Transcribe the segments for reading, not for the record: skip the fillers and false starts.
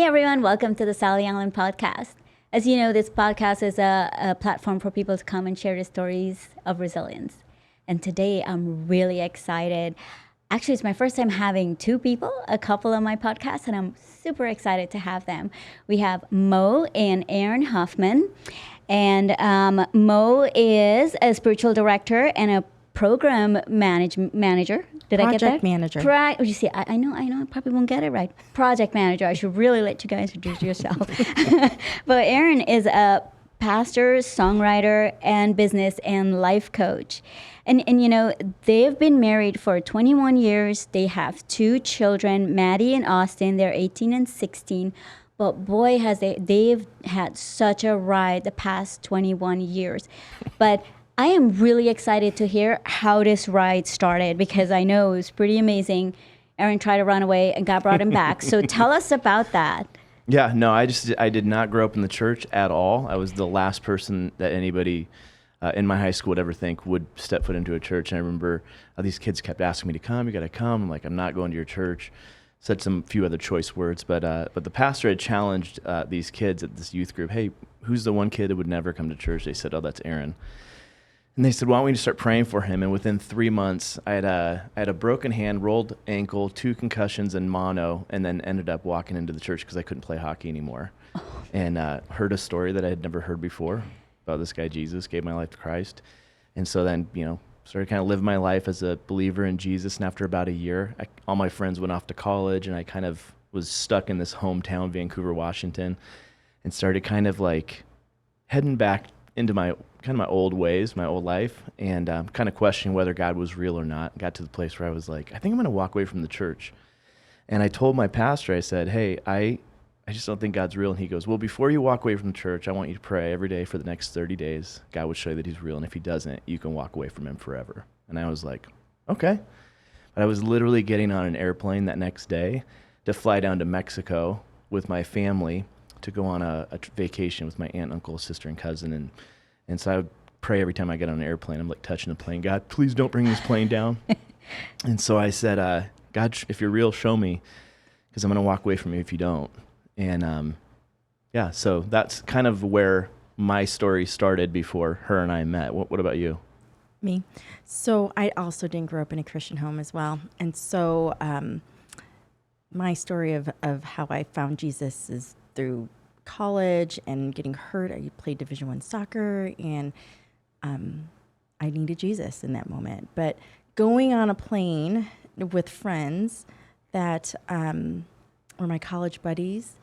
Hey everyone, welcome to the Sally Allen podcast. As you know, this podcast is a platform for people to come and share their stories of resilience. And today I'm really excited. Actually, it's my first time having two people, a couple on my podcast, and I'm super excited to have them. We have Mo and Aaron Hofman. And Mo is a spiritual director and a program manager. Did I get that? Project manager. You see, I know, I probably won't get it right. Project manager. I should really let you guys introduce yourself. But Aaron is a pastor, songwriter, and business and life coach. And you know, they've been married for 21 years. They have two children, Maddie and Austin. They're 18 and 16. But boy, they've had such a ride the past 21 years. But I am really excited to hear how this ride started because I know it was pretty amazing. Aaron tried to run away and God brought him back. So tell us about that. Yeah, no, I did not grow up in the church at all. I was the last person that anybody in my high school would ever think would step foot into a church. And I remember these kids kept asking me to come. You got to come. I'm like, I'm not going to your church. Said some few other choice words, but the pastor had challenged these kids at this youth group. Hey, who's the one kid that would never come to church? They said, oh, that's Aaron. And they said, why don't we just start praying for him? And within 3 months, I had a broken hand, rolled ankle, 2 concussions, and mono, and then ended up walking into the church because I couldn't play hockey anymore. And heard a story that I had never heard before about this guy Jesus, gave my life to Christ. And so then, started kind of living my life as a believer in Jesus. And after about a year, all my friends went off to college, and I kind of was stuck in this hometown, Vancouver, Washington, and started kind of like heading back into my old ways, my old life, and kind of questioning whether God was real or not. Got to the place where I was like, I think I'm going to walk away from the church. And I told my pastor, I said, hey, I just don't think God's real. And he goes, well, before you walk away from the church, I want you to pray every day for the next 30 days. God would show you that he's real. And if he doesn't, you can walk away from him forever. And I was like, okay. But I was literally getting on an airplane that next day to fly down to Mexico with my family to go on a vacation with my aunt, uncle, sister, and cousin. And so I would pray every time I get on an airplane. I'm like touching the plane. God, please don't bring this plane down. And so I said, God, if you're real, show me, because I'm going to walk away from you if you don't. And so that's kind of where my story started before her and I met. What about you? Me. So I also didn't grow up in a Christian home as well. And so my story of how I found Jesus is through college and getting hurt. I played Division I soccer, and I needed Jesus in that moment. But going on a plane with friends that were my college buddies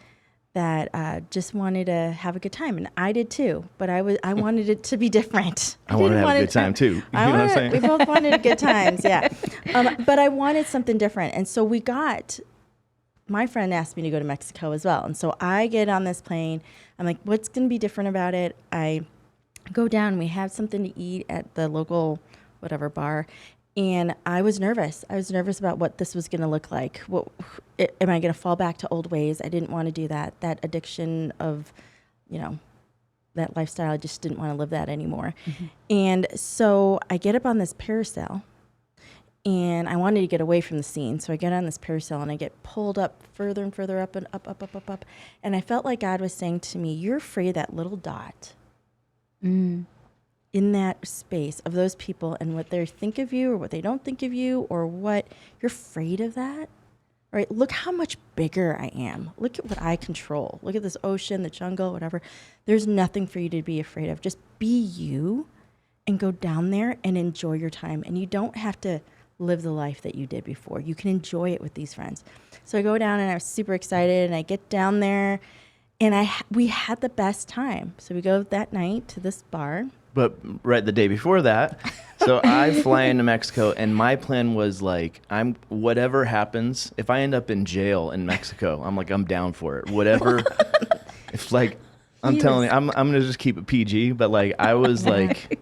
that just wanted to have a good time, and I did too. But I wanted it to be different. I wanted to have a good time too. You know what I'm saying? We both wanted good times, yeah. But I wanted something different, and so my friend asked me to go to Mexico as well. And so I get on this plane. I'm like, what's going to be different about it? I go down. We have something to eat at the local whatever bar. And I was nervous. I was nervous about what this was going to look like. Am I going to fall back to old ways? I didn't want to do that. That addiction of, that lifestyle, I just didn't want to live that anymore. Mm-hmm. And so I get up on this parasail. And I wanted to get away from the scene. So I get on this parasail and I get pulled up further and further up and up. And I felt like God was saying to me, you're afraid of that little dot in that space of those people and what they think of you or what they don't think of you or what you're afraid of that. All right, look how much bigger I am. Look at what I control. Look at this ocean, the jungle, whatever. There's nothing for you to be afraid of. Just be you and go down there and enjoy your time. And you don't have to live the life that you did before. You can enjoy it with these friends. So I go down and I was super excited and I get down there and we had the best time. So we go that night to this bar. But right the day before that, so I fly into Mexico and my plan was like, whatever happens, if I end up in jail in Mexico, I'm down for it. Whatever. It's like, I'm telling you, I'm going to just keep it PG, but like I was like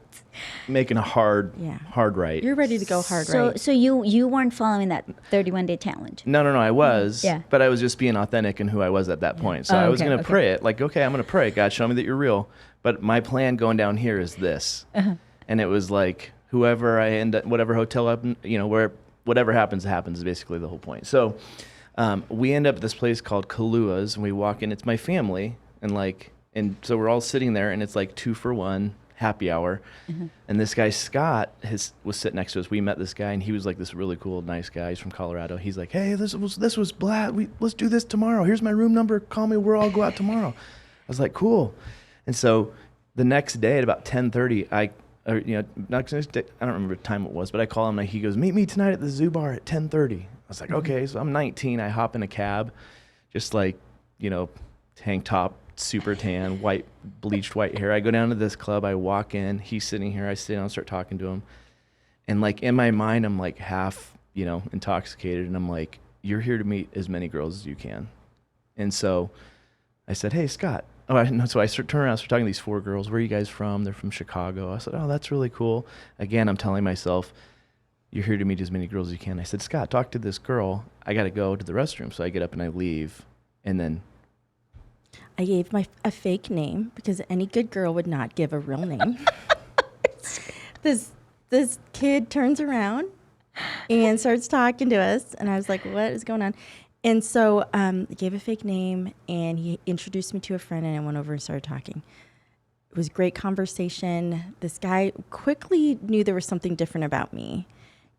making a hard right. You're ready to go hard right. So you weren't following that 31-day challenge? No, I was. Yeah. But I was just being authentic in who I was at that point. So I was going to pray it. Like, okay, I'm going to pray. God, show me that you're real. But my plan going down here is this. Uh-huh. And it was like, whoever I end up, whatever hotel up, where whatever happens is basically the whole point. So We end up at this place called Kalua's, and we walk in. It's my family, and so we're all sitting there, and it's like 2-for-1 happy hour. And this guy Scott was sitting next to us. We met this guy, and he was like this really cool, nice guy. He's from Colorado. He's like, "Hey, this was Blad. Let's do this tomorrow. Here's my room number. Call me. We'll all go out tomorrow." I was like, "Cool." And so the next day at about 10:30, I don't remember what time it was, but I call him, and he goes, "Meet me tonight at the Zoo Bar at 10:30. I was like, "Okay." So I'm 19. I hop in a cab, just like, tank top, super tan, bleached white hair. I go down to this club. I walk in. He's sitting here. I sit down and start talking to him. And like in my mind, I'm like half, intoxicated. And I'm like, "You're here to meet as many girls as you can." And so I said, "Hey, Scott." So I turn around, start talking to these 4 girls. "Where are you guys from?" They're from Chicago. I said, "Oh, that's really cool." Again, I'm telling myself, "You're here to meet as many girls as you can." I said, "Scott, talk to this girl. I got to go to the restroom." So I get up and I leave. And then I gave a fake name because any good girl would not give a real name. This kid turns around and starts talking to us, and I was like, "What is going on?" And so I gave a fake name, and he introduced me to a friend, and I went over and started talking. It was a great conversation. This guy quickly knew there was something different about me.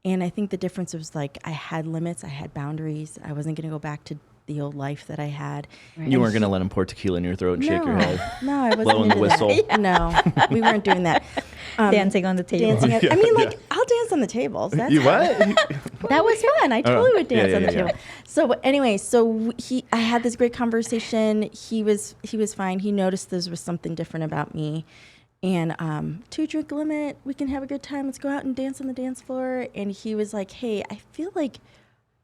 And I think the difference was like I had limits, I had boundaries. I wasn't going to go back to the old life that I had. Right. you weren't going to let him pour tequila in your throat and shake your head. No, I wasn't Blowing the into whistle. that. Yeah. No, we weren't doing that. Dancing on the table. Dancing. I'll dance on the tables. That's You what? That was fun. I totally would dance on the yeah. table. So anyway, I had this great conversation. He was fine. He noticed there was something different about me. And 2-drink limit, we can have a good time. Let's go out and dance on the dance floor. And he was like, "Hey, I feel like,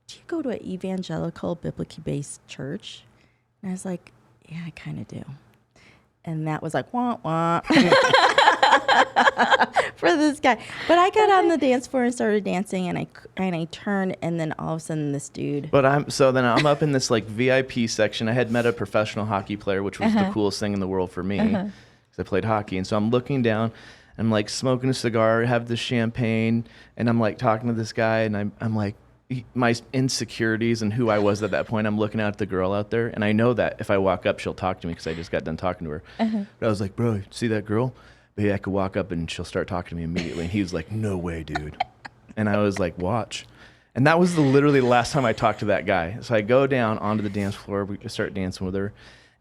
do you go to an evangelical, biblically based church?" And I was like, "Yeah, I kind of do." And that was like, wah, wah. For this guy. But I got on the dance floor and started dancing, and I turned, and then all of a sudden this dude. But I'm up in this like VIP section. I had met a professional hockey player, which was the coolest thing in the world for me, because I played hockey. And so I'm looking down, I'm like smoking a cigar, have the champagne, and I'm like talking to this guy, and I'm like, my insecurities and who I was at that point, I'm looking at the girl out there, and I know that if I walk up, she'll talk to me because I just got done talking to her. But I was like, "Bro, see that girl? Maybe I could walk up and she'll start talking to me immediately." And he was like, "No way, dude." And I was like, "Watch." And that was literally the last time I talked to that guy. So I go down onto the dance floor. We start dancing with her.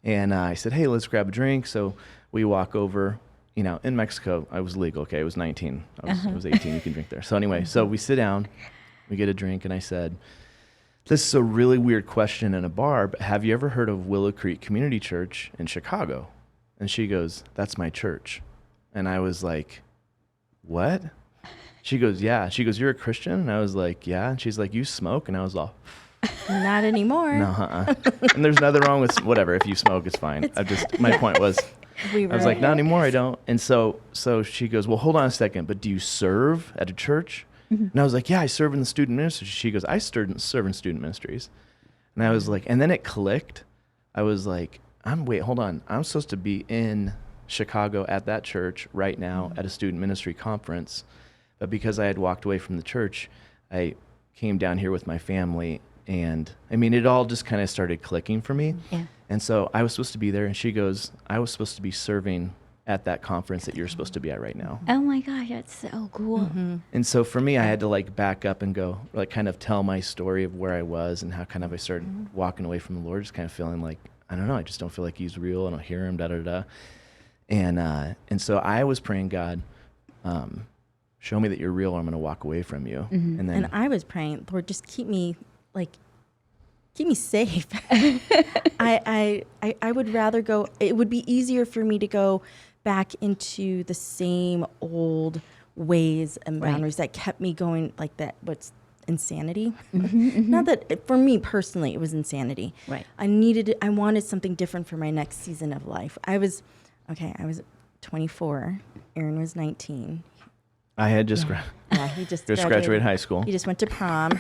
And I said, "Hey, let's grab a drink." So we walk over. In Mexico, I was legal. Okay, I was 19. I was 18. You can drink there. So anyway, so we sit down. We get a drink, and I said, "This is a really weird question in a bar, but have you ever heard of Willow Creek Community Church in Chicago?" And she goes, "That's my church." And I was like, "What?" She goes, "Yeah." She goes, "You're a Christian?" And I was like, "Yeah." And she's like, "You smoke?" And I was all, Not anymore. "No, And there's nothing wrong with whatever. If you smoke, it's fine. My point was, I was like, "Not anymore, I don't." And so she goes, "Well, hold on a second, but do you serve at a church?" And I was like, "Yeah, I serve in the student ministry." She goes, "I serve in student ministries." And I was like, and then it clicked. I was like, wait, hold on. I'm supposed to be in Chicago at that church right now at a student ministry conference. But because I had walked away from the church, I came down here with my family. And it all just kind of started clicking for me. Yeah. And so I was supposed to be there. And she goes, "I was supposed to be serving at that conference that you're supposed to be at right now." Oh my gosh, that's so cool. And so for me, I had to like back up and go, like kind of tell my story of where I was and how kind of I started walking away from the Lord, just kind of feeling like, I don't know, I just don't feel like he's real. I don't hear him, And so I was praying, "God, show me that you're real, or I'm going to walk away from you." And then I was praying, "Lord, just keep me safe." I would rather go. It would be easier for me to go back into the same old ways and boundaries that kept me going like that. What's insanity? Not that for me personally, it was insanity. Right. I wanted something different for my next season of life. I was 24. Aaron was 19. I had just He just graduated high school. He just went to prom,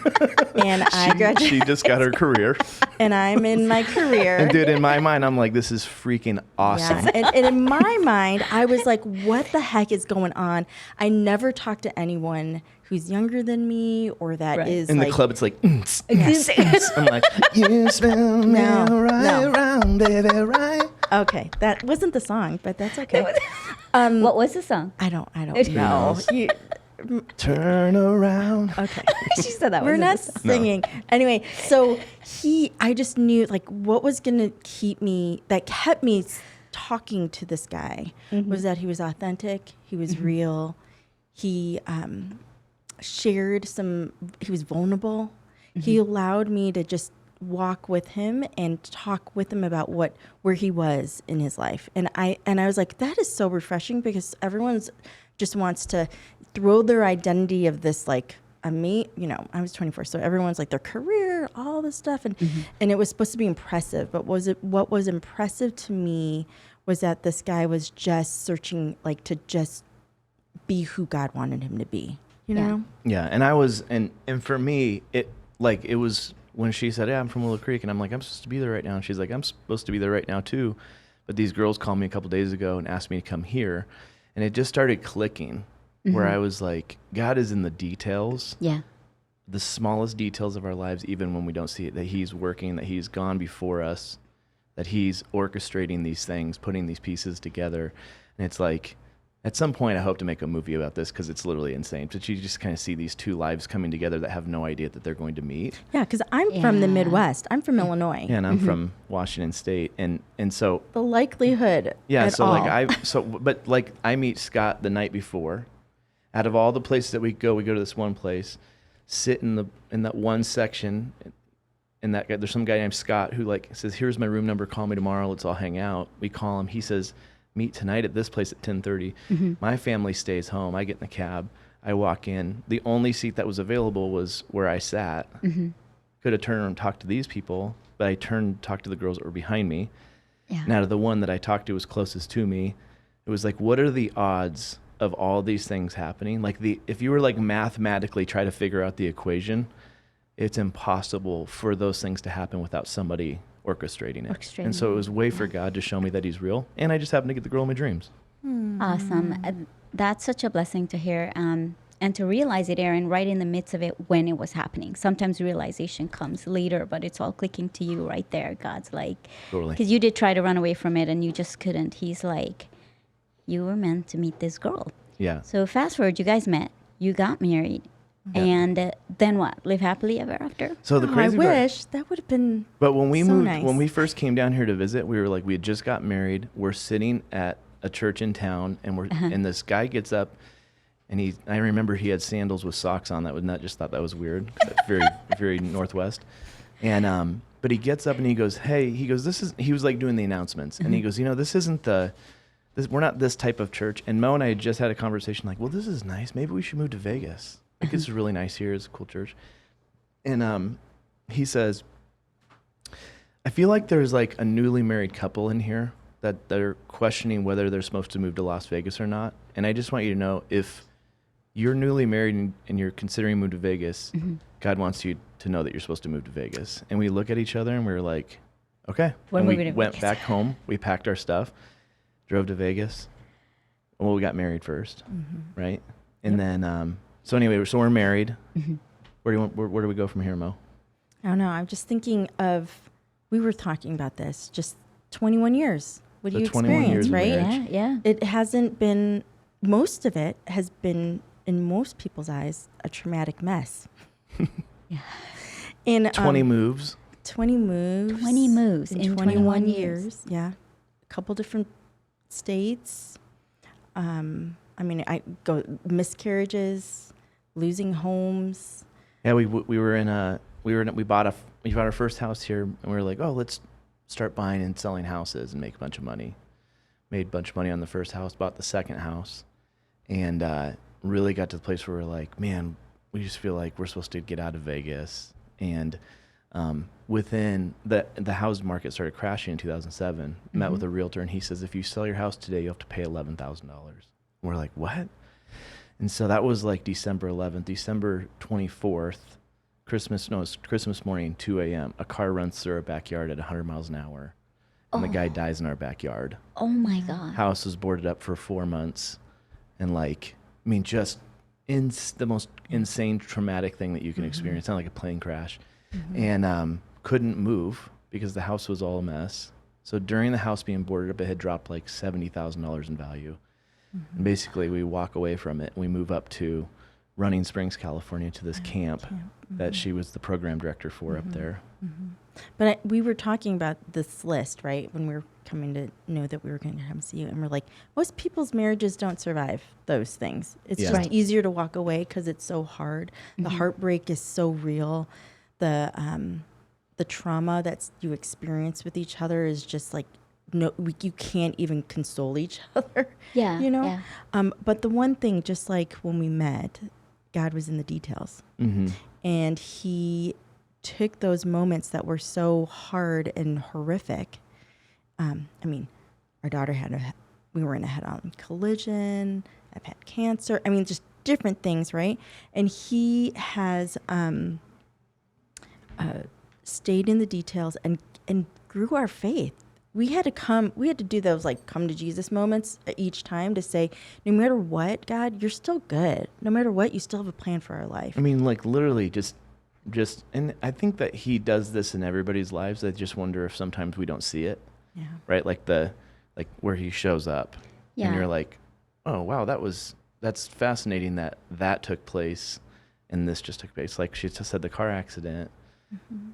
and I graduated. She just got her career. And I'm in my career. And dude, in my mind, I'm like, this is freaking awesome. Yes. And in my mind, I was like, what the heck is going on? I never talked to anyone who's younger than me or that Right. is In like the club, it's like, Yes. I'm like, you smell me No, right no. around, baby, right? okay, that wasn't the song, but that's okay. What was the song? I don't know. knows? You, Turn around. okay. She said that We're was not singing. Anyway, so I just knew like what was going to keep me, that kept me talking to this guy was that he was authentic. He was real. He shared he was vulnerable. He allowed me to just walk with him and talk with him about where he was in his life. And I was like, that is so refreshing because everyone's just wants to throw their identity of this like I was 24, so everyone's like their career, all this stuff, and it was supposed to be impressive. But what was impressive to me was that this guy was just searching like to just be who God wanted him to be. You know? Yeah, and I was, and for me, it was when she said, "Yeah, I'm from Willow Creek," and I'm like, "I'm supposed to be there right now," and she's like, "I'm supposed to be there right now too," but these girls called me a couple days ago and asked me to come here, and it just started clicking. Where I was like, God is in the details, the smallest details of our lives, even when we don't see it, that he's working, that he's gone before us, that he's orchestrating these things, putting these pieces together. And it's like, at some point, I hope to make a movie about this because it's literally insane. But you just kind of see these two lives coming together that have no idea that they're going to meet. Yeah, because I'm from the Midwest. I'm from Illinois. And I'm from Washington State. And so The likelihood at all. But I meet Scott the night before. Out of all the places that we go to this one place, sit in that one section, and that guy, there's some guy named Scott who like says, "Here's my room number. Call me tomorrow. Let's all hang out." We call him. He says, "Meet tonight at this place at 10:30." My family stays home. I get in the cab. I walk in. The only seat that was available was where I sat. Could have turned around and talked to these people, but I turned and talked to the girls that were behind me. Yeah. And out of the one that I talked to was closest to me, it was like, what are the odds of all these things happening? Like if you were like mathematically try to figure out the equation, it's impossible for those things to happen without somebody orchestrating it. And so it was a way for God to show me that he's real. And I just happened to get the girl of my dreams. Awesome. That's such a blessing to hear. And to realize it, Aaron, right in the midst of it when it was happening. Sometimes realization comes later, but it's all clicking to you right there. God's like, Totally. because you did try to run away from it and you just couldn't. He's like, you were meant to meet this girl. Yeah. So fast forward, you guys met, you got married, and then what? Live happily ever after? So the I crazy part, wish that would have been. but when we so moved, nice. when we first came down here to visit, we were like, we had just got married. We're sitting at a church in town, and and this guy gets up, and I remember he had sandals with socks on. That was not just thought that was weird. That's very very Northwest. And but he gets up and he goes, "Hey," he goes, he was like doing the announcements, and he goes, "This isn't we're not this type of church." And Mo and I had just had a conversation like, well, this is nice. Maybe we should move to Vegas. Like, this is really nice here. It's a cool church. And he says, I feel like there's like a newly married couple in here that they're questioning whether they're supposed to move to Las Vegas or not. And I just want you to know, if you're newly married and you're considering moving to Vegas, God wants you to know that you're supposed to move to Vegas. And we look at each other and we're like, okay. We're moving we to went Vegas. back home. We packed our stuff. Drove to Vegas. Well, we got married first, right? And then, so we're married. Where do we go from here, Mo? I don't know. I'm just thinking of, we were talking about this, just 21 years. What do So you 21 years experience, of right? marriage. Yeah. It hasn't been, most of it has been, in most people's eyes, a traumatic mess. In 20 moves. 20 moves. 20 moves in 21 years. Yeah. A couple different states. I go miscarriages, losing homes. Yeah, we bought our first house here, and we were like, oh, let's start buying and selling houses and make a bunch of money. Made a bunch of money on the first house, bought the second house, and really got to the place where we're like, man, we just feel like we're supposed to get out of Vegas. And within the house market started crashing in 2007. Met with a realtor, and he says, if you sell your house today, you have to pay $11,000. We're like, what? And so that was like December 11th, December 24th, Christmas morning, 2 a.m. A car runs through our backyard at 100 miles an hour, and the guy dies in our backyard. Oh my God. House was boarded up for 4 months, and just the most insane traumatic thing that you can experience. It sounded like a plane crash. And couldn't move because the house was all a mess. So during the house being boarded up, it had dropped like $70,000 in value. And basically, we walk away from it and we move up to Running Springs, California, to this camp that she was the program director for up there. But we were talking about this list, right, when we were coming to know that we were going to come see you. And we're like, most people's marriages don't survive those things. It's Yeah. just Right. easier to walk away because it's so hard. The heartbreak is so real. The trauma that you experience with each other is just like, you can't even console each other. Yeah, You know? yeah. But the one thing, just like when we met, God was in the details. And he took those moments that were so hard and horrific. I mean, our daughter we were in a head-on collision. I've had cancer. I mean, just different things, right? And he has stayed in the details and grew our faith. We had to do those like come to Jesus moments each time to say, no matter what, God, you're still good. No matter what, you still have a plan for our life. I mean, like literally just, and I think that he does this in everybody's lives. I just wonder if sometimes we don't see it, Yeah. right? Like where he shows up Yeah. and you're like, oh, wow, that's fascinating that took place and this just took place. Like she just said, the car accident,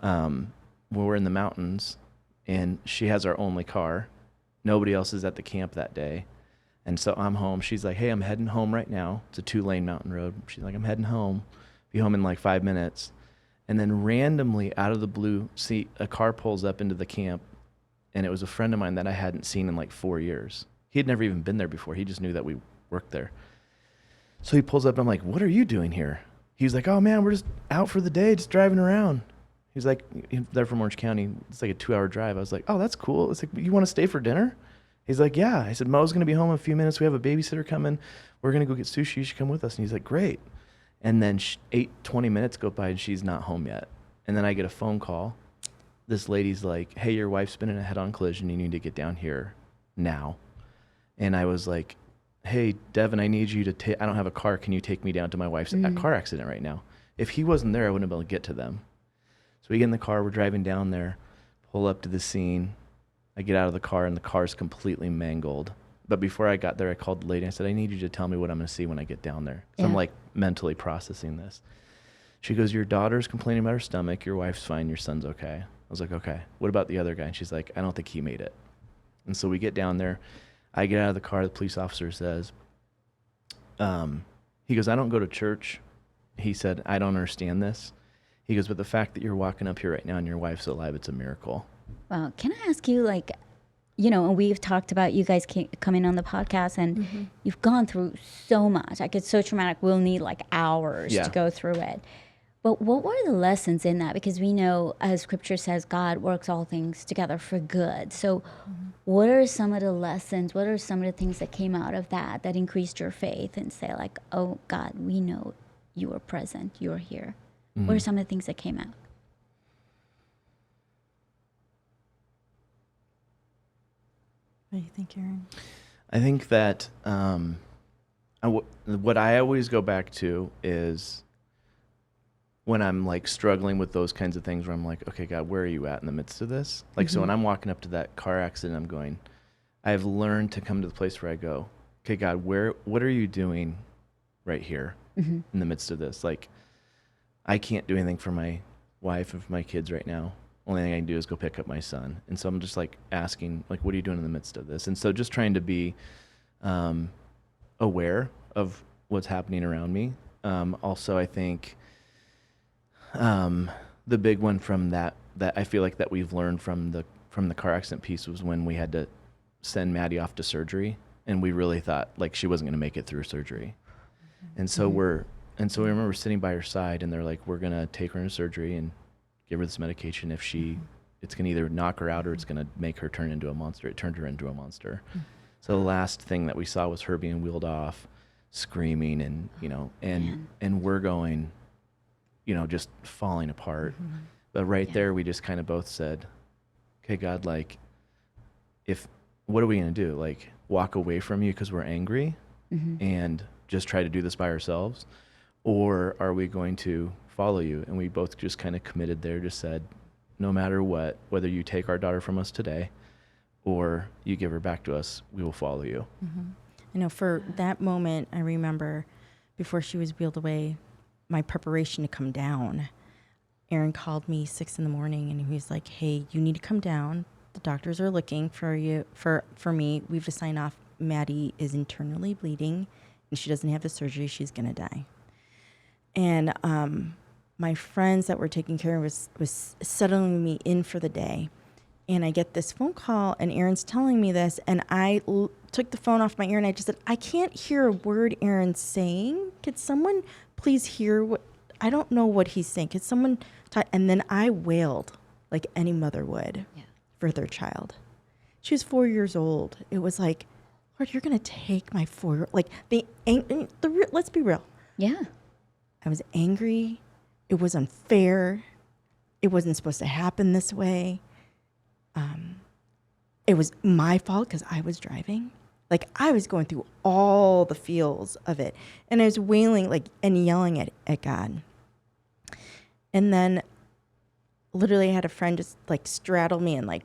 when we're in the mountains and she has our only car. Nobody else is at the camp that day. And so I'm home. She's like, hey, I'm heading home right now. It's a 2-lane mountain road. She's like, I'm heading home. Be home in like 5 minutes. And then randomly out of the blue, a car pulls up into the camp. And it was a friend of mine that I hadn't seen in like 4 years. He had never even been there before. He just knew that we worked there. So he pulls up and I'm like, what are you doing here? He's like, oh man, we're just out for the day, just driving around. He's like, they're from Orange County. It's like a 2-hour drive. I was like, oh, that's cool. It's like, you want to stay for dinner? He's like, yeah. I said, Mo's going to be home in a few minutes. We have a babysitter coming. We're going to go get sushi. You should come with us. And he's like, great. And then 20 minutes go by and she's not home yet. And then I get a phone call. This lady's like, hey, your wife's been in a head-on collision. You need to get down here now. And I was like, hey, Devin, I need you to I don't have a car. Can you take me down to my wife's car accident right now? If he wasn't there, I wouldn't have been able to get to them. So we get in the car. We're driving down there, pull up to the scene. I get out of the car, and the car's completely mangled. But before I got there, I called the lady. I said, I need you to tell me what I'm going to see when I get down there. 'Cause I'm like mentally processing this. She goes, your daughter's complaining about her stomach. Your wife's fine. Your son's okay. I was like, okay. What about the other guy? And she's like, I don't think he made it. And so we get down there. I get out of the car. The police officer says, he goes, I don't go to church. He said, I don't understand this. He goes, but the fact that you're walking up here right now and your wife's alive, it's a miracle. Wow. Can I ask you, like, and we've talked about you guys coming on the podcast and you've gone through so much. Like, it's so traumatic. We'll need like hours to go through it. But what were the lessons in that? Because we know, as scripture says, God works all things together for good. So what are some of the lessons? What are some of the things that came out of that increased your faith and say like, oh God, we know you are present. You're here. What are some of the things that came out? What do you think, Aaron? I think that what I always go back to is when I'm like struggling with those kinds of things where I'm like, okay, God, where are you at in the midst of this? Like, so when I'm walking up to that car accident, I'm going, I've learned to come to the place where I go, okay, God, what are you doing right here in the midst of this? Like, I can't do anything for my wife and for my kids right now. Only thing I can do is go pick up my son. And so I'm just like asking, like, what are you doing in the midst of this? And so just trying to be aware of what's happening around me. Also, I think the big one from that I feel like that we've learned from the car accident piece was when we had to send Maddie off to surgery, and we really thought like she wasn't going to make it through surgery. And so we remember sitting by her side, and they're like, we're going to take her into surgery and give her this medication. If it's going to either knock her out or it's going to make her turn into a monster. It turned her into a monster. So the last thing that we saw was her being wheeled off, screaming, and and we're going, just falling apart. But there, we just kind of both said, okay, God, like, what are we going to do? Like, walk away from you because we're angry? And just try to do this by ourselves, or are we going to follow you? And we both just kind of committed there, just said, no matter what, whether you take our daughter from us today or you give her back to us, we will follow you. You know, for that moment, I remember before she was wheeled away, my preparation to come down. Aaron called me 6 a.m. and he was like, hey, you need to come down. The doctors are looking for you, for me. We have to sign off. Maddie is internally bleeding and she doesn't have the surgery. She's going to die. And my friends that were taking care of was settling me in for the day. And I get this phone call and Aaron's telling me this. And I took the phone off my ear and I just said, I can't hear a word Aaron's saying. Could someone please hear what, I don't know what he's saying. Could someone talk? And then I wailed like any mother would for their child. She was 4 years old. It was like, Lord, you're going to take my 4-year-old. Like let's be real. Yeah. I was angry. It was unfair. It wasn't supposed to happen this way. It was my fault because I was driving. Like I was going through all the feels of it. And I was wailing like and yelling at God. And then literally I had a friend just like straddle me and like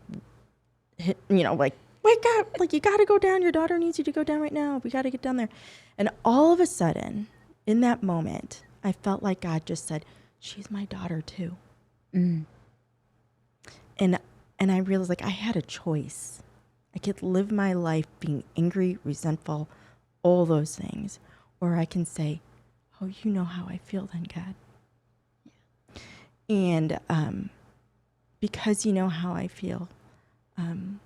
hit, like, wake up, like you got to go down. Your daughter needs you to go down right now. We got to get down there. And all of a sudden in that moment, I felt like God just said, she's my daughter too. And I realized like I had a choice. I could live my life being angry, resentful, all those things. Or I can say, oh, you know how I feel then, God. And because you know how I feel, I'm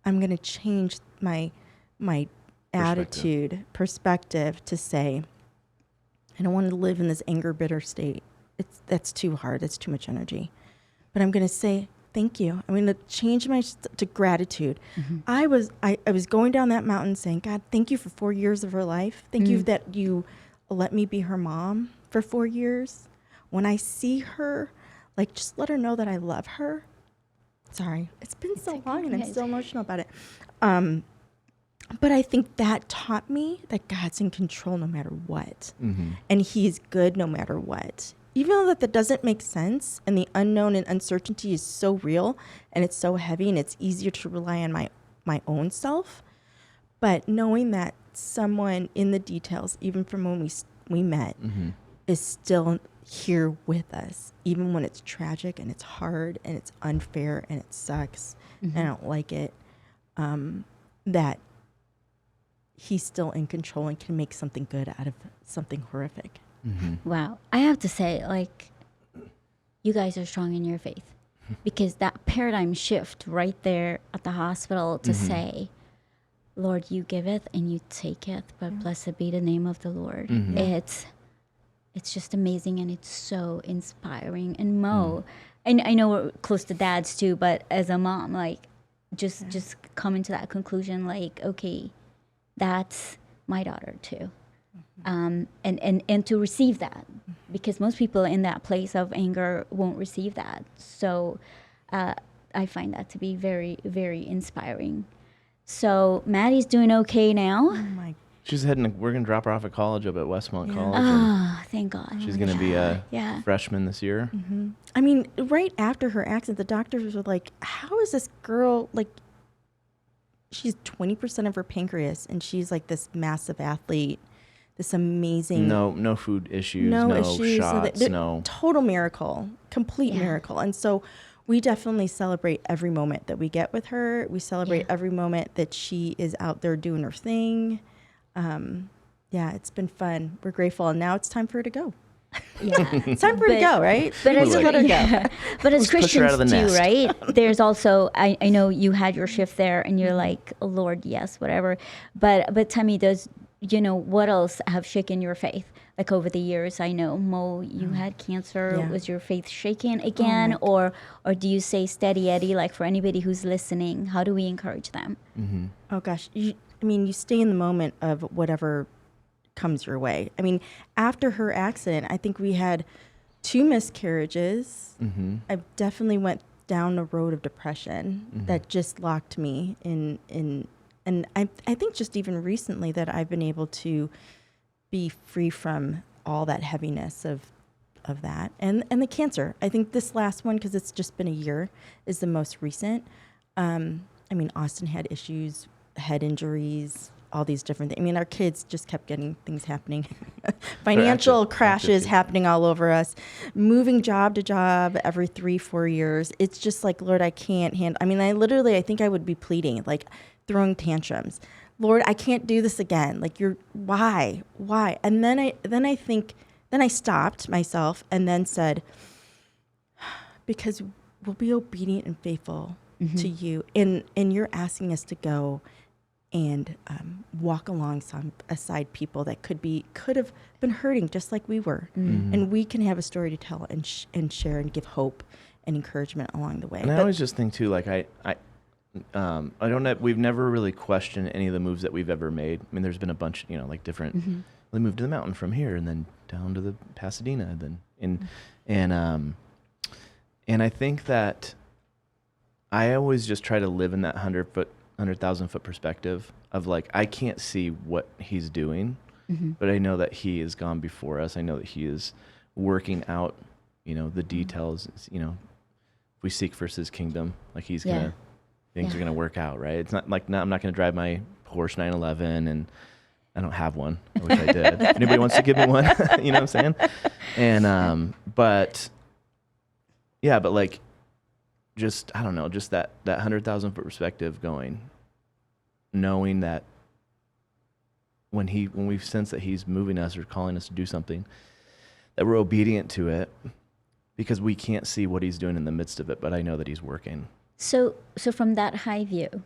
going to change my attitude, perspective to say, I don't want to live in this anger, bitter state. That's too hard. That's too much energy. But I'm going to say, thank you. I'm going to change to gratitude. I was going down that mountain saying, God, thank you for 4 years of her life. Thank you that you let me be her mom for 4 years. When I see her, like, just let her know that I love her. Sorry, it's been so long and I'm still emotional about it. But I think that taught me that God's in control no matter what. And he's good no matter what. Even though that doesn't make sense and the unknown and uncertainty is so real and it's so heavy and it's easier to rely on my own self. But knowing that someone in the details, even from when we met, is still here with us, even when it's tragic and it's hard and it's unfair and it sucks and I don't like it, that he's still in control and can make something good out of something horrific. Wow. I have to say, like, you guys are strong in your faith because that paradigm shift right there at the hospital to say, Lord, you giveth and you taketh, but blessed be the name of the Lord. It's just amazing and it's so inspiring. And Mo, and I know we're close to dads too, but as a mom, like, just coming to that conclusion, like, okay, that's my daughter too. And to receive that, because most people in that place of anger won't receive that. So I find that to be very, very inspiring. So Maddie's doing okay now. Oh my! She's we're going to drop her off at college up at Westmont College. Ah, thank God. She's going to be a freshman this year. I mean, right after her accident, the doctors were like, how is this girl, like, she's 20% of her pancreas and she's like this massive athlete. This amazing... No food issues, no issues, shots, no... Total miracle, complete miracle. And so we definitely celebrate every moment that we get with her. We celebrate every moment that she is out there doing her thing. It's been fun. We're grateful. And now it's time for her to go. It's time for her to go, right? But as, let her go. But as Christians too, nest. right? There's also, I know you had your shift there and you're like, oh, Lord, yes, whatever. But tell me, what else have shaken your faith? Like over the years, I know, Mo, you had cancer. Yeah. Was your faith shaken again? Or do you say steady Eddie, like for anybody who's listening, how do we encourage them? Oh gosh. You stay in the moment of whatever comes your way. I mean, after her accident, I think we had 2 miscarriages. I definitely went down a road of depression that just locked me in. And I think just even recently that I've been able to be free from all that heaviness of that. And the cancer. I think this last one, because it's just been a year, is the most recent. I mean, Austin had issues, head injuries, all these different things. I mean, our kids just kept getting things happening. Financial crashes happening all over us, moving job to job every 3-4 years. It's just like, Lord, I can't handle. I mean, I think I would be pleading, like throwing tantrums. Lord, I can't do this again. Like, why? And then I stopped myself and then said, because we'll be obedient and faithful to you. And you're asking us to go and walk alongside people that could have been hurting just like we were. And we can have a story to tell and share and give hope and encouragement along the way. And I always just think too, like I don't know, we've never really questioned any of the moves that we've ever made. I mean, there's been a bunch, like different, we moved to the mountain from here and then down to the Pasadena and then, and I think that I always just try to live in that 100,000 foot perspective of like, I can't see what he's doing, but I know that he has gone before us. I know that he is working out, the details, if we seek first his kingdom, like he's going to, things are going to work out, right? It's not like, I'm not going to drive my Porsche 911 and I don't have one. I wish I did. If anybody wants to give me one, you know what I'm saying? And, but like, just, I don't know, just that 100,000 foot perspective going, knowing that when we sense that he's moving us or calling us to do something, that we're obedient to it because we can't see what he's doing in the midst of it, but I know that he's working. So from that high view,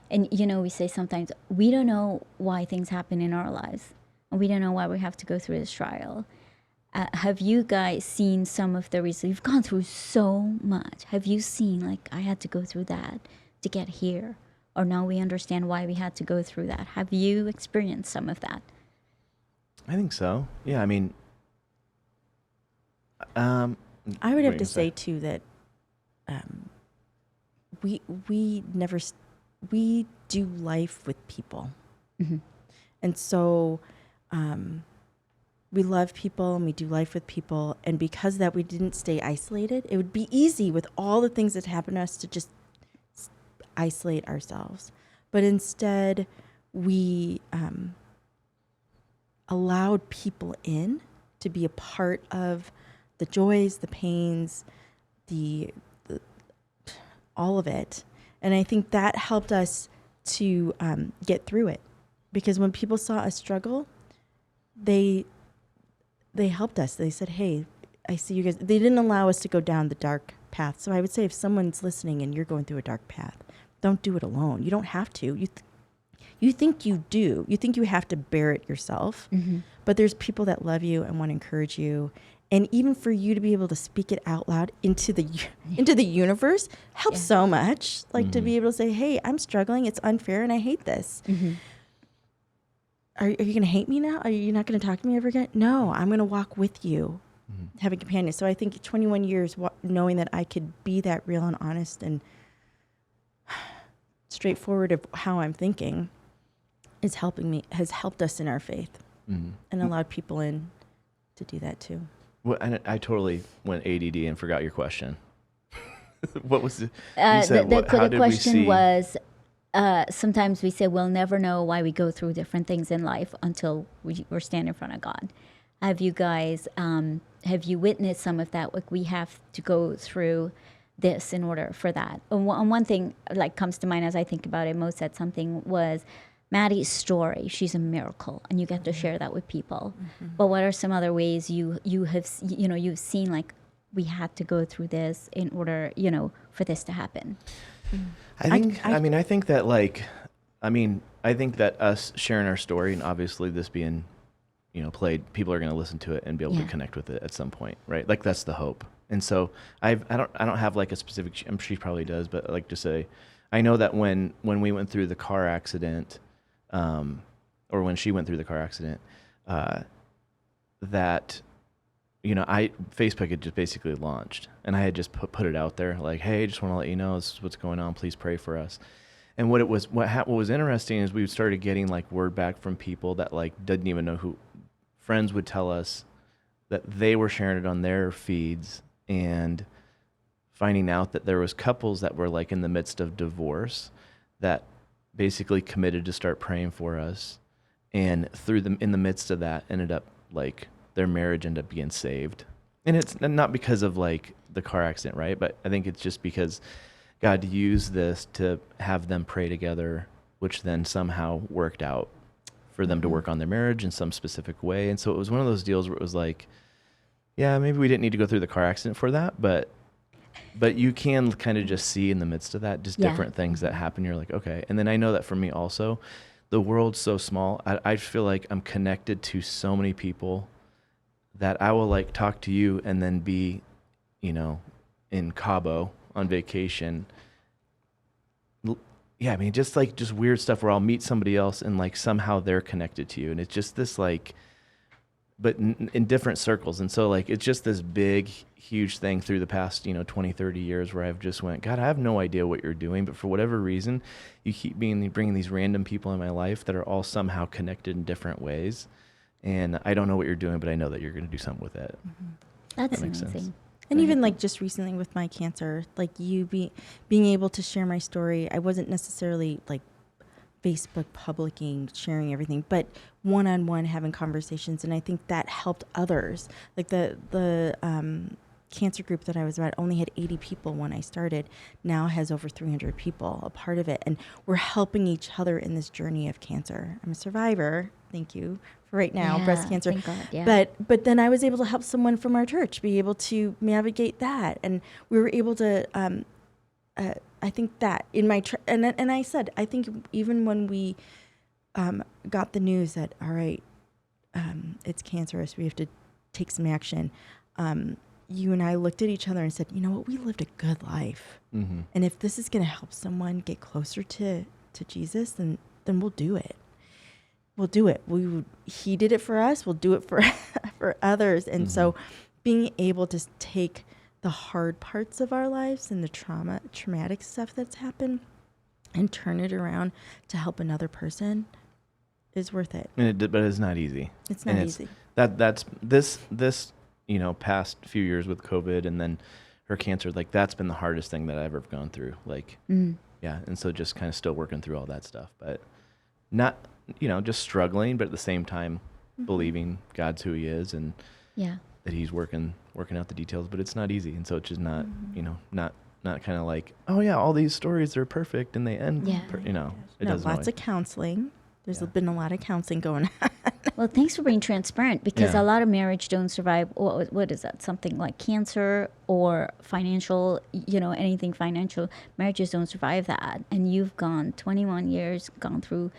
and we say sometimes we don't know why things happen in our lives, and we don't know why we have to go through this trial. Have you guys seen some of the reasons? You've gone through so much. Have you seen, like, I had to go through that to get here? Or now we understand why we had to go through that. Have you experienced some of that? I think so. Yeah, I mean, I would have to say, too, that we do life with people. And so... we love people and we do life with people. And because of that, we didn't stay isolated. It would be easy with all the things that happen to us to just isolate ourselves. But instead, we allowed people in to be a part of the joys, the pains, the all of it. And I think that helped us to get through it. Because when people saw us struggle, they helped us. They said, hey, I see you guys. They didn't allow us to go down the dark path. So I would say if someone's listening and you're going through a dark path, don't do it alone. You don't have to. You think you do. You think you have to bear it yourself. But there's people that love you and want to encourage you. And even for you to be able to speak it out loud into the universe helps so much. Like to be able to say, hey, I'm struggling. It's unfair and I hate this. Are you going to hate me now? Are you not going to talk to me ever again? No, I'm going to walk with you, having companions. So I think 21 years, knowing that I could be that real and honest and straightforward of how I'm thinking has helped us in our faith and allowed people in to do that too. Well, and I totally went ADD and forgot your question. What was the question was, sometimes we say we'll never know why we go through different things in life until we're standing in front of God. Have you guys, have you witnessed some of that? Like we have to go through this in order for that. And one thing like comes to mind as I think about it, Mo said something was Maddie's story. She's a miracle, and you get to share that with people. But what are some other ways you've seen like we had to go through this in order, for this to happen? I think that us sharing our story and obviously this being, played, people are going to listen to it and be able to connect with it at some point, right? Like that's the hope. And so I don't have like a specific, I'm sure she probably does, but like to say, I know that when we went through the car accident, or when she went through the car accident, that, Facebook had just basically launched, and I had just put it out there like, hey, just want to let you know this is what's going on. Please pray for us. And what was interesting is we started getting like word back from people that like didn't even know friends would tell us that they were sharing it on their feeds and finding out that there was couples that were like in the midst of divorce that basically committed to start praying for us, and through them in the midst of that ended up like their marriage ended up being saved. And it's not because of like the car accident, right? But I think it's just because God used this to have them pray together, which then somehow worked out for them to work on their marriage in some specific way. And so it was one of those deals where it was like, yeah, maybe we didn't need to go through the car accident for that, but you can kind of just see in the midst of that just different things that happen. You're like, okay. And then I know that for me also, the world's so small. I feel like I'm connected to so many people that I will like talk to you and then be, in Cabo on vacation. Yeah, I mean, just weird stuff where I'll meet somebody else and like somehow they're connected to you. And it's just this like, but in different circles. And so like, it's just this big, huge thing through the past, 20, 30 years where I've just went, God, I have no idea what you're doing, but for whatever reason, you keep bringing these random people in my life that are all somehow connected in different ways. And I don't know what you're doing, but I know that you're going to do something with it. That's that makes amazing. sense. And even like just recently with my cancer, like being able to share my story, I wasn't necessarily like Facebook publishing, sharing everything, but one-on-one having conversations. And I think that helped others. Like the cancer group that I was at only had 80 people when I started, now has over 300 people a part of it. And we're helping each other in this journey of cancer. I'm a survivor. Thank you for right now, breast cancer. Thank God, yeah. But then I was able to help someone from our church be able to navigate that. And we were able to, I think that in my, and I said, I think even when we got the news that, all right, it's cancerous, we have to take some action, you and I looked at each other and said, you know what, we lived a good life. Mm-hmm. And if this is going to help someone get closer to Jesus, then we'll do it. We'll do it. He did it for us. We'll do it for for others. And so being able to take the hard parts of our lives and the traumatic stuff that's happened and turn it around to help another person is worth it. But it's not easy. It's not easy. That's this past few years with COVID and then her cancer, like that's been the hardest thing that I've ever gone through. Like, yeah. And so just kind of still working through all that stuff, but not, just struggling, but at the same time believing God's who he is and that he's working out the details, but it's not easy. And so it's just not, not kind of like, oh yeah, all these stories are perfect and they end, it doesn't lots always. of counseling. There's been a lot of counseling going on. Well, thanks for being transparent because a lot of marriage don't survive. What is that? Something like cancer or financial, anything financial. Marriages don't survive that. And you've gone 21 years, gone through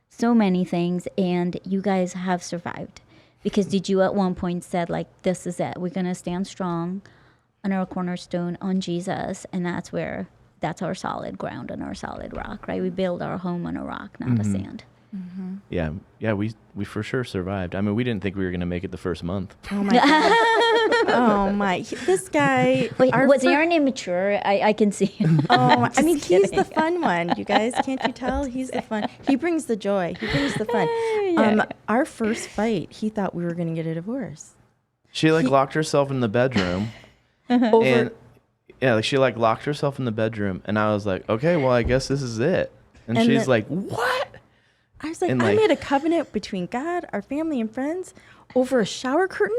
so many things, and you guys have survived. Because did you at one point said, like, this is it. We're going to stand strong on our cornerstone, on Jesus, and that's our solid ground and our solid rock, right? We build our home on a rock, not a sand. Mm-hmm. Yeah, we for sure survived. I mean, we didn't think we were going to make it the first month. Oh my God. Oh my, this guy. Wait, was Aaron immature? I can see. Oh, I mean, he's the fun one, you guys. Can't you tell? He's the fun. He brings the joy. He brings the fun. Our first fight, he thought we were going to get a divorce. She locked herself in the bedroom. She locked herself in the bedroom, and I was like, okay, well, I guess this is it. And she's like, what? I was like, I made a covenant between God, our family, and friends over a shower curtain.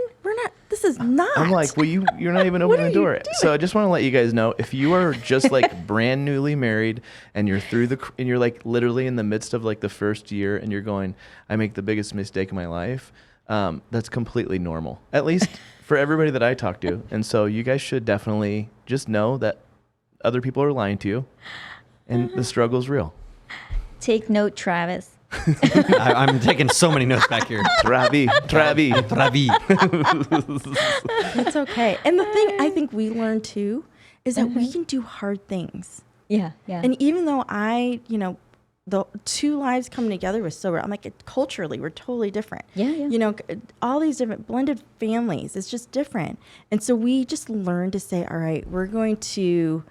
This is not. I'm like, well, you're not even opening the door. So I just want to let you guys know, if you are just like brand newly married and you're and you're like literally in the midst of like the first year and you're going, I make the biggest mistake of my life. That's completely normal, at least for everybody that I talk to. And so you guys should definitely just know that other people are lying to you and the struggle's real. Take note, Travis. I'm taking so many notes back here. Travi. It's okay. And the thing I think we learned too is that we can do hard things. Yeah. And even though the two lives coming together was so rare. I'm like, culturally, we're totally different. Yeah. All these different blended families, it's just different. And so we just learned to say, all right, we're going to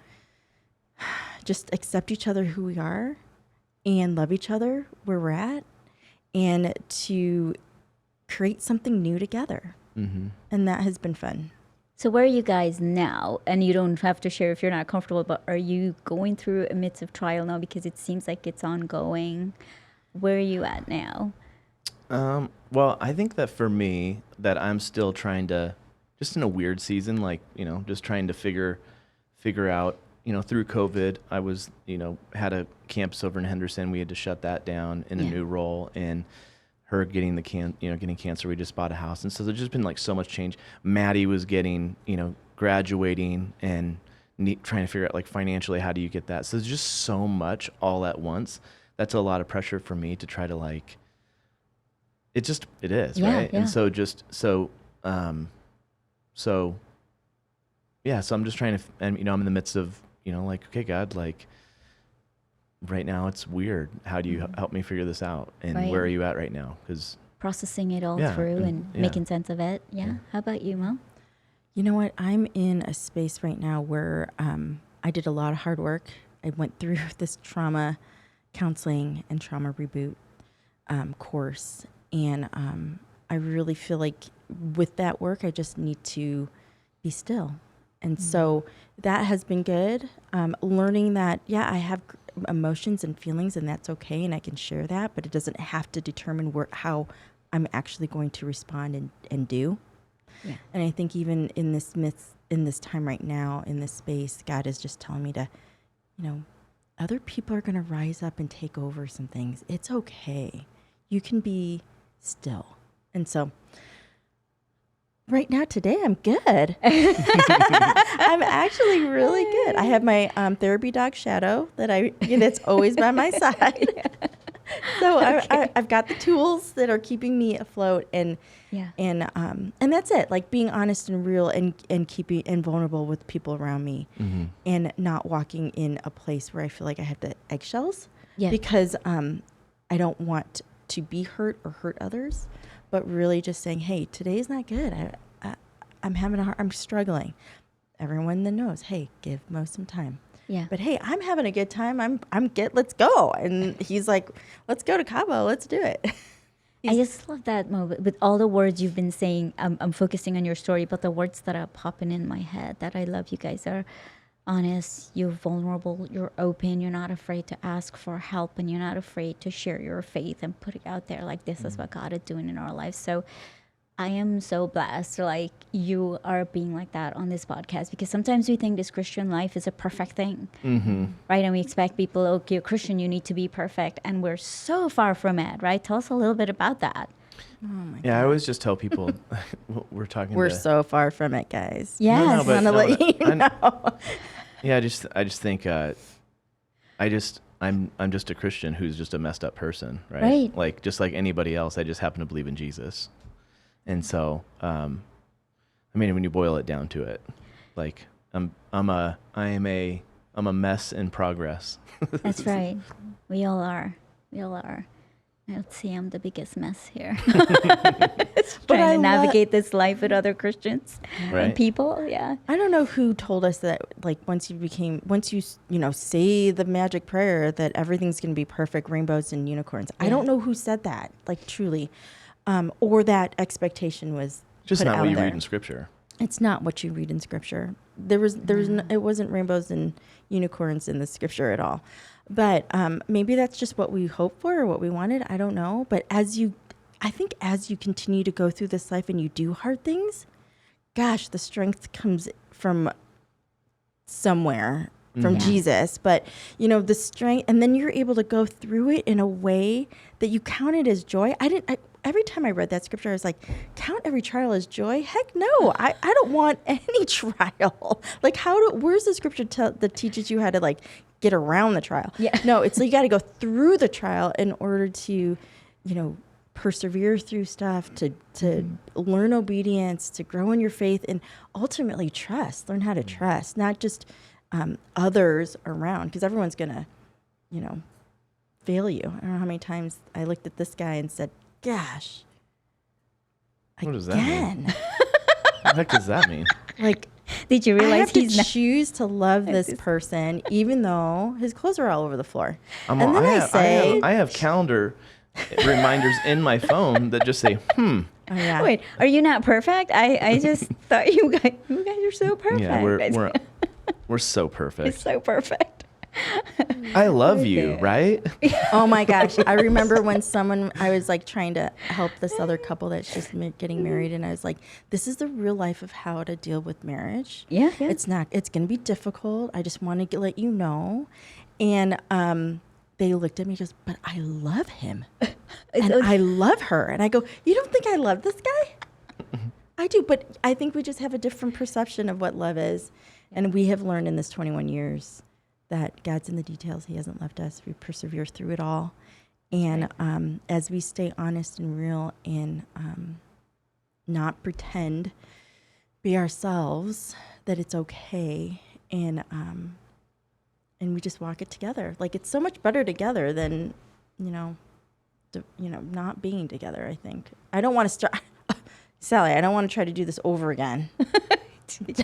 just accept each other who we are and love each other where we're at, and to create something new together. Mm-hmm. And that has been fun. So where are you guys now? And you don't have to share if you're not comfortable, but are you going through a midst of trial now? Because it seems like it's ongoing. Where are you at now? Well, I think that for me, that I'm still trying to, just in a weird season, like, just trying to figure out, through COVID, I was, had a campus over in Henderson. We had to shut that down in a new role, and her getting getting cancer. We just bought a house. And so there's just been like so much change. Maddie was getting, graduating and trying to figure out like financially, how do you get that? So there's just so much all at once. That's a lot of pressure for me to try to like, it is, right? Yeah. And so so I'm just trying to, and I'm in the midst of, like, okay, God, like right now it's weird. How do you help me figure this out? And where are you at right now? Because processing it all through and making sense of it. Yeah. How about you, Mom? You know what? I'm in a space right now where I did a lot of hard work. I went through this trauma counseling and trauma reboot course. And I really feel like with that work, I just need to be still. And so that has been good. Learning that, I have emotions and feelings, and that's okay, and I can share that, but it doesn't have to determine how I'm actually going to respond and do. Yeah. And I think even in this time right now, in this space, God is just telling me to, other people are going to rise up and take over some things. It's okay. You can be still. And so right now, today, I'm good. I'm actually really good. I have my therapy dog, Shadow, that's always by my side. So I've got the tools that are keeping me afloat, and that's it. Like being honest and real, and keeping and vulnerable with people around me, and not walking in a place where I feel like I have the eggshells, because I don't want to be hurt or hurt others, but really just saying, hey, today's not good. I'm struggling. Everyone that knows, hey, give Mo some time. Yeah. But hey, I'm having a good time. Let's go. And he's like, let's go to Cabo. Let's do it. I just love that, Mo. With all the words you've been saying, I'm focusing on your story, but the words that are popping in my head that I love, you guys are honest, you're vulnerable, you're open, you're not afraid to ask for help, and you're not afraid to share your faith and put it out there like this is what God is doing in our lives. So I am so blessed, like you are being like that on this podcast, because sometimes we think this Christian life is a perfect thing, right? And we expect people, okay, you're Christian, you need to be perfect, and we're so far from it, right? Tell us a little bit about that. Oh my God. I always just tell people we're so far from it, guys. Yes. I want to let you know. Yeah, I just think I'm just a Christian who's just a messed up person, right? Right. Like just like anybody else, I just happen to believe in Jesus. And so, when you boil it down to it, like I'm a mess in progress. That's right. We all are. Let's see, I'm the biggest mess here. Trying to navigate this life with other Christians and people. Yeah. I don't know who told us that, like, once you say the magic prayer, that everything's going to be perfect, rainbows and unicorns. Yeah. I don't know who said that, like, truly. Or that expectation was just not put what out you there. read in Scripture. It's not what you read in Scripture. It wasn't rainbows and unicorns in the Scripture at all. But maybe that's just what we hoped for or what we wanted. I don't know. But I think as you continue to go through this life and you do hard things, gosh, the strength comes from somewhere, from Jesus. But, the strength, and then you're able to go through it in a way that you count it as joy. Every time I read that scripture, I was like, count every trial as joy? Heck no. I don't want any trial. Like, where's the scripture that teaches you how to, like, get around the trial? Yeah. No, it's like you got to go through the trial in order to, persevere through stuff, to learn obedience, to grow in your faith, and ultimately learn how to trust, not just others around, because everyone's going to, fail you. I don't know how many times I looked at this guy and said, gosh, what does that mean? What the heck does that mean? Like, did you realize I have to choose to love this person even though his clothes are all over the floor? I have calendar reminders in my phone that just say, Oh, yeah. Wait, are you not perfect? I just thought you guys are so perfect. Yeah, we're so It's perfect. so perfect. I love you, right? Oh my gosh. I remember when I was like trying to help this other couple that's just getting married. And I was like, this is the real life of how to deal with marriage. Yeah. It's going to be difficult. I just want to let you know. And they looked at me just, but I love him. And I love her. And I go, you don't think I love this guy? I do. But I think we just have a different perception of what love is. And we have learned in this 21 years that God's in the details. He hasn't left us. We persevere through it all. And as we stay honest and real and not pretend, be ourselves, that it's okay. And we just walk it together. Like, it's so much better together than, not being together, I think. I don't want to start, Sally, I don't want to try to do this over again.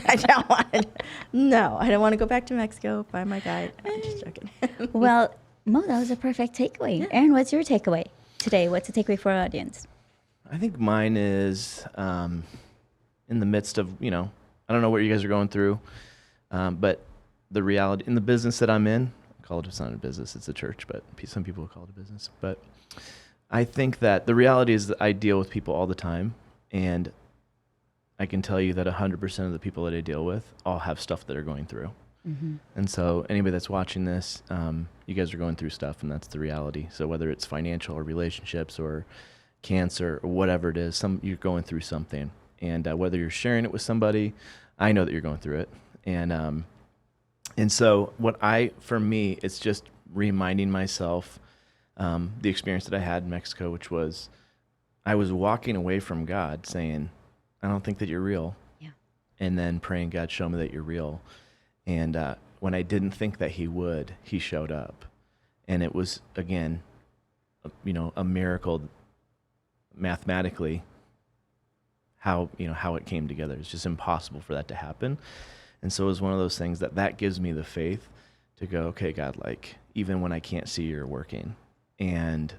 I don't want to. No, I don't want to go back to Mexico, find my guide. I'm just joking. Well, Mo, that was a perfect takeaway. Aaron, what's your takeaway today? What's the takeaway for our audience? I think mine is in the midst of, I don't know what you guys are going through, but the reality in the business that I'm in, it's not a business, it's a church, but some people call it a business. But I think that the reality is that I deal with people all the time, and I can tell you that 100% of the people that I deal with all have stuff that they're going through. Mm-hmm. And so anybody that's watching this, you guys are going through stuff, and that's the reality. So whether it's financial or relationships or cancer or whatever it is, you're going through something. And whether you're sharing it with somebody, I know that you're going through it. And so for me, it's just reminding myself the experience that I had in Mexico, which was I was walking away from God saying, I don't think that you're real. Yeah. And then praying, God, show me that you're real. And when I didn't think that he would, he showed up. And it was, again, a miracle mathematically how it came together. It's just impossible for that to happen. And so it was one of those things that gives me the faith to go, okay, God, like, even when I can't see you're working. And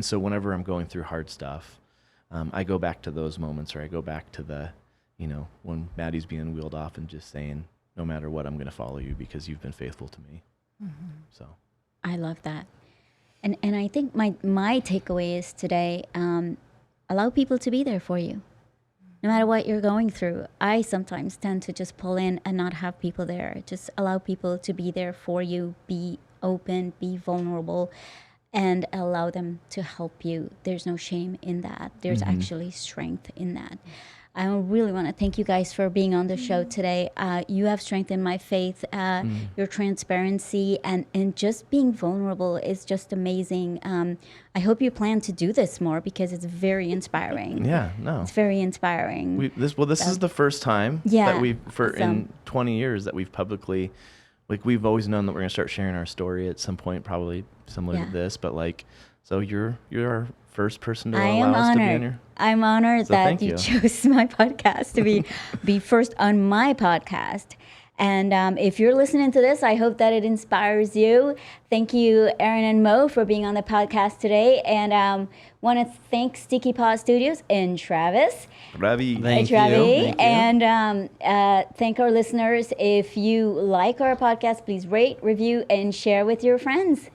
so whenever I'm going through hard stuff, I go back to those moments, or I go back to the, when Maddie's being wheeled off and just saying, no matter what, I'm going to follow you because you've been faithful to me. Mm-hmm. So I love that. And I think my takeaway is today, allow people to be there for you. No matter what you're going through. I sometimes tend to just pull in and not have people there. Just allow people to be there for you, be open, be vulnerable, and allow them to help you. There's no shame in that. There's actually strength in that. I really want to thank you guys for being on the show today. You have strengthened my faith. Your transparency and just being vulnerable is just amazing. I hope you plan to do this more because it's very inspiring. Yeah, no. It's very inspiring. This is the first time that in 20 years that we've publicly, we've always known that we're going to start sharing our story at some point, probably similar to this, but so you're our first person to allow us to be on your... I'm honored that you chose my podcast to be first on my podcast. And if you're listening to this, I hope that it inspires you. Thank you, Aaron and Mo, for being on the podcast today. And want to thank Sticky Paw Studios in Travis. Ravi. Thank you. And thank our listeners. If you like our podcast, please rate, review, and share with your friends.